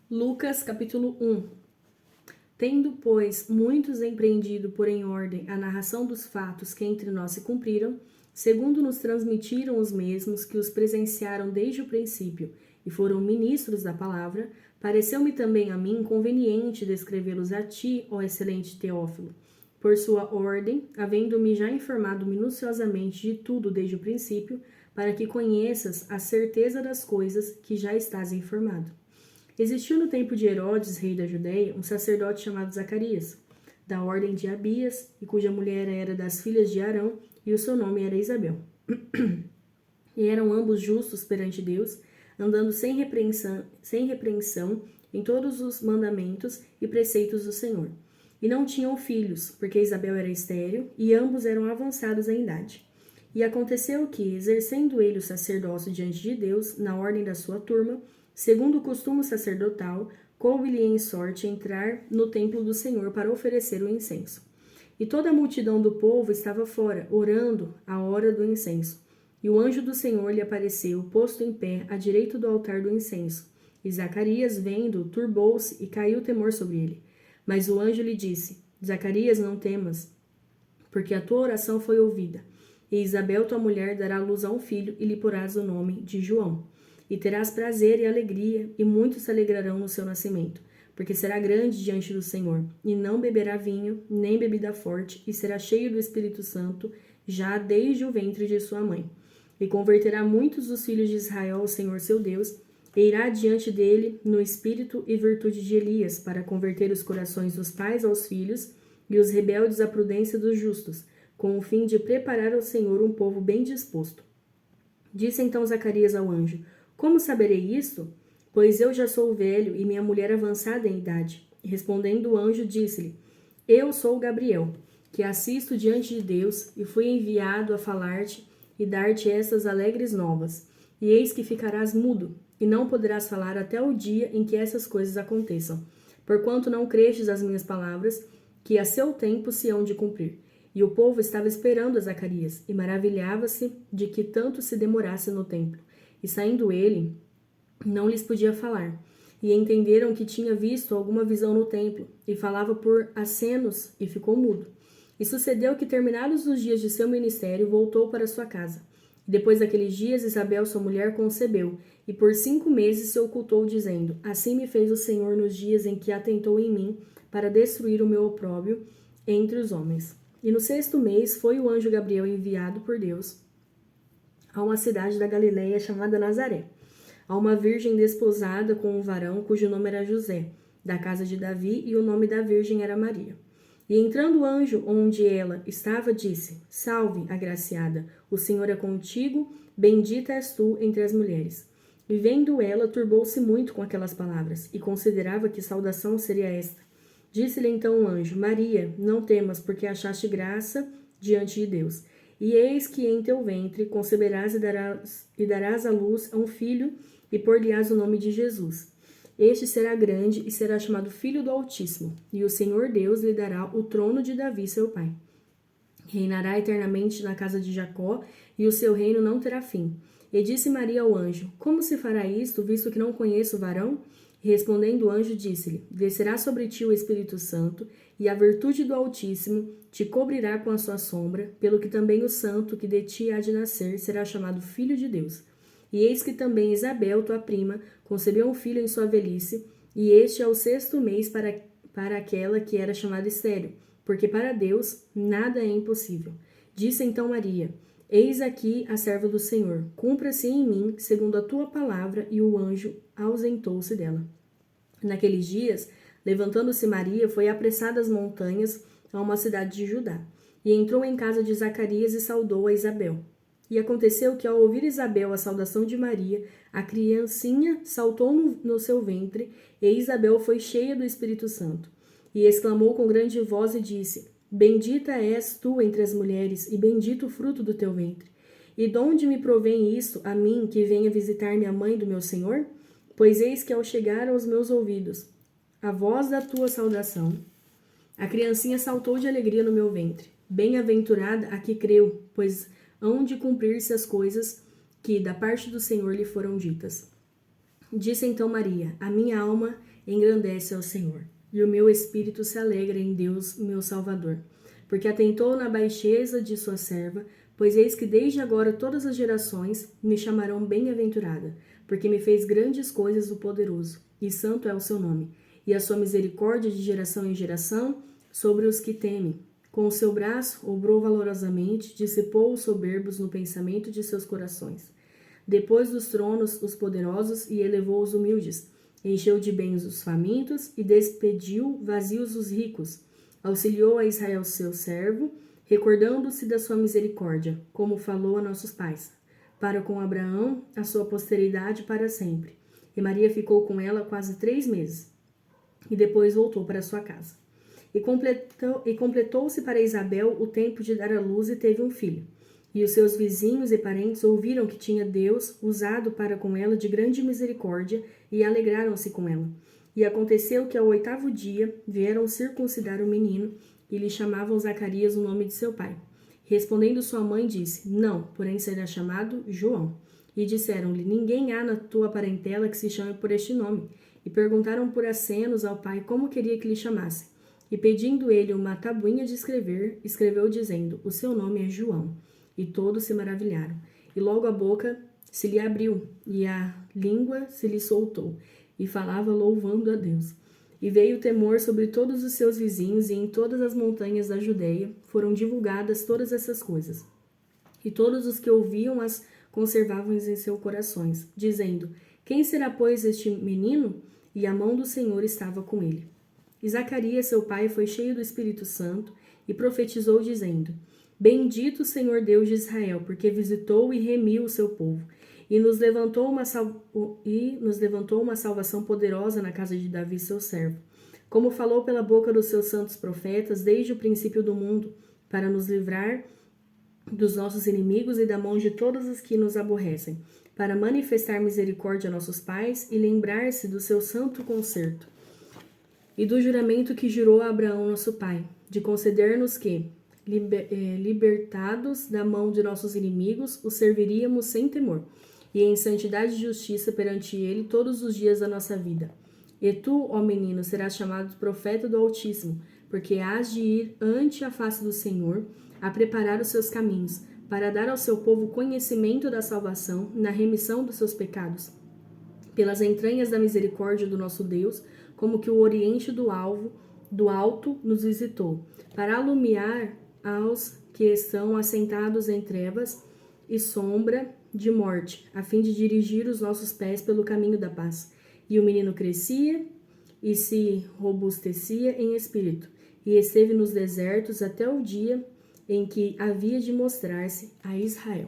Lucas capítulo 1. Tendo, pois, muitos empreendido por em ordem a narração dos fatos que entre nós se cumpriram, segundo nos transmitiram os mesmos que os presenciaram desde o princípio e foram ministros da palavra, pareceu-me também a mim conveniente descrevê-los a ti, ó excelente Teófilo, por sua ordem, havendo-me já informado minuciosamente de tudo desde o princípio, para que conheças a certeza das coisas que já estás informado. Existiu no tempo de Herodes, rei da Judéia, um sacerdote chamado Zacarias, da ordem de Abias, e cuja mulher era das filhas de Arão, e o seu nome era Isabel. E eram ambos justos perante Deus, andando sem repreensão em todos os mandamentos e preceitos do Senhor. E não tinham filhos, porque Isabel era estéril, e ambos eram avançados em idade. E aconteceu que, exercendo ele o sacerdócio diante de Deus, na ordem da sua turma, segundo o costume sacerdotal, coube-lhe em sorte entrar no templo do Senhor para oferecer o incenso. E toda a multidão do povo estava fora, orando à hora do incenso. E o anjo do Senhor lhe apareceu, posto em pé, à direita do altar do incenso. E Zacarias, vendo-o, turbou-se e caiu temor sobre ele. Mas o anjo lhe disse: Zacarias, não temas, porque a tua oração foi ouvida. E Isabel, tua mulher, dará luz a um filho, e lhe porás o nome de João. E terás prazer e alegria, e muitos se alegrarão no seu nascimento, porque será grande diante do Senhor, e não beberá vinho, nem bebida forte, e será cheio do Espírito Santo, já desde o ventre de sua mãe. E converterá muitos dos filhos de Israel ao Senhor seu Deus, e irá diante dele no espírito e virtude de Elias, para converter os corações dos pais aos filhos, e os rebeldes à prudência dos justos, com o fim de preparar ao Senhor um povo bem disposto. Disse então Zacarias ao anjo: Como saberei isto? Pois eu já sou velho e minha mulher avançada em idade. Respondendo o anjo, disse-lhe: Eu sou Gabriel, que assisto diante de Deus, e fui enviado a falar-te e dar-te estas alegres novas. E eis que ficarás mudo, e não poderás falar até o dia em que essas coisas aconteçam, porquanto não crestes as minhas palavras, que a seu tempo se hão de cumprir. E o povo estava esperando a Zacarias, e maravilhava-se de que tanto se demorasse no templo. E saindo ele, não lhes podia falar. E entenderam que tinha visto alguma visão no templo, e falava por acenos, e ficou mudo. E sucedeu que, terminados os dias de seu ministério, voltou para sua casa. E depois daqueles dias, Isabel, sua mulher, concebeu, e por 5 meses se ocultou, dizendo: Assim me fez o Senhor nos dias em que atentou em mim, para destruir o meu opróbrio entre os homens. E no 6º mês foi o anjo Gabriel enviado por Deus a uma cidade da Galiléia chamada Nazaré, a uma virgem desposada com um varão cujo nome era José, da casa de Davi, e o nome da virgem era Maria. E entrando o anjo onde ela estava, disse: Salve, agraciada, o Senhor é contigo, bendita és tu entre as mulheres. E vendo ela, turbou-se muito com aquelas palavras, e considerava que saudação seria esta. Disse-lhe então o anjo: Maria, não temas, porque achaste graça diante de Deus. E eis que em teu ventre conceberás e darás à luz a um filho, e por-lhe-ás o nome de Jesus. Este será grande e será chamado Filho do Altíssimo, e o Senhor Deus lhe dará o trono de Davi, seu pai. Reinará eternamente na casa de Jacó, e o seu reino não terá fim. E disse Maria ao anjo: Como se fará isto, visto que não conheço o varão? E respondendo o anjo, disse-lhe: Descerá sobre ti o Espírito Santo, e a virtude do Altíssimo te cobrirá com a sua sombra, pelo que também o santo que de ti há de nascer será chamado Filho de Deus. E eis que também Isabel, tua prima, concebeu um filho em sua velhice, e este é o 6º mês para aquela que era chamada estéril, porque para Deus nada é impossível. Disse então Maria: Eis aqui a serva do Senhor, cumpra-se em mim segundo a tua palavra, e o anjo ausentou-se dela. Naqueles dias, levantando-se Maria, foi apressada às montanhas, a uma cidade de Judá, e entrou em casa de Zacarias e saudou a Isabel. E aconteceu que, ao ouvir Isabel a saudação de Maria, a criancinha saltou no seu ventre, e Isabel foi cheia do Espírito Santo. E exclamou com grande voz e disse: Bendita és tu entre as mulheres, e bendito o fruto do teu ventre. E de onde me provém isso a mim, que venha visitar-me a mãe do meu Senhor? Pois eis que ao chegar aos meus ouvidos a voz da tua saudação, a criancinha saltou de alegria no meu ventre. Bem-aventurada a que creu, pois hão de cumprir-se as coisas que da parte do Senhor lhe foram ditas. Disse então Maria: A minha alma engrandece ao Senhor. E o meu espírito se alegra em Deus, meu Salvador, porque atentou na baixeza de sua serva, pois eis que desde agora todas as gerações me chamarão bem-aventurada, porque me fez grandes coisas o poderoso, e santo é o seu nome, e a sua misericórdia de geração em geração sobre os que temem. Com o seu braço obrou valorosamente, dissipou os soberbos no pensamento de seus corações. Depois dos tronos os poderosos e elevou os humildes. Encheu de bens os famintos e despediu vazios os ricos. Auxiliou a Israel seu servo, recordando-se da sua misericórdia, como falou a nossos pais, para com Abraão, a sua posteridade para sempre. E Maria ficou com ela quase 3 meses, e depois voltou para sua casa. E completou-se para Isabel o tempo de dar à luz e teve um filho. E os seus vizinhos e parentes ouviram que tinha Deus usado para com ela de grande misericórdia e alegraram-se com ela. E aconteceu que ao 8º dia vieram circuncidar o menino e lhe chamavam Zacarias o nome de seu pai. Respondendo sua mãe disse, não, porém será chamado João. E disseram-lhe, ninguém há na tua parentela que se chame por este nome. E perguntaram por acenos ao pai como queria que lhe chamasse. E pedindo ele uma tabuinha de escrever, escreveu dizendo, o seu nome é João. E todos se maravilharam. E logo a boca se lhe abriu, e a língua se lhe soltou, e falava louvando a Deus. E veio o temor sobre todos os seus vizinhos, e em todas as montanhas da Judeia foram divulgadas todas essas coisas. E todos os que ouviam as conservavam em seus corações, dizendo, quem será, pois, este menino? E a mão do Senhor estava com ele. E Zacarias, seu pai, foi cheio do Espírito Santo, e profetizou, dizendo, bendito o Senhor Deus de Israel, porque visitou e remiu o seu povo, e nos levantou uma salvação poderosa na casa de Davi, seu servo, como falou pela boca dos seus santos profetas desde o princípio do mundo, para nos livrar dos nossos inimigos e da mão de todos os que nos aborrecem, para manifestar misericórdia a nossos pais e lembrar-se do seu santo concerto e do juramento que jurou a Abraão, nosso pai, de conceder-nos que, libertados da mão de nossos inimigos, o serviríamos sem temor, e em santidade e justiça perante ele todos os dias da nossa vida. E tu, ó menino, serás chamado profeta do Altíssimo, porque hás de ir ante a face do Senhor, a preparar os seus caminhos, para dar ao seu povo conhecimento da salvação, na remissão dos seus pecados, pelas entranhas da misericórdia do nosso Deus, como que o oriente do alto nos visitou, para alumiar aos que estão assentados em trevas e sombra de morte, a fim de dirigir os nossos pés pelo caminho da paz. E o menino crescia e se robustecia em espírito, e esteve nos desertos até o dia em que havia de mostrar-se a Israel.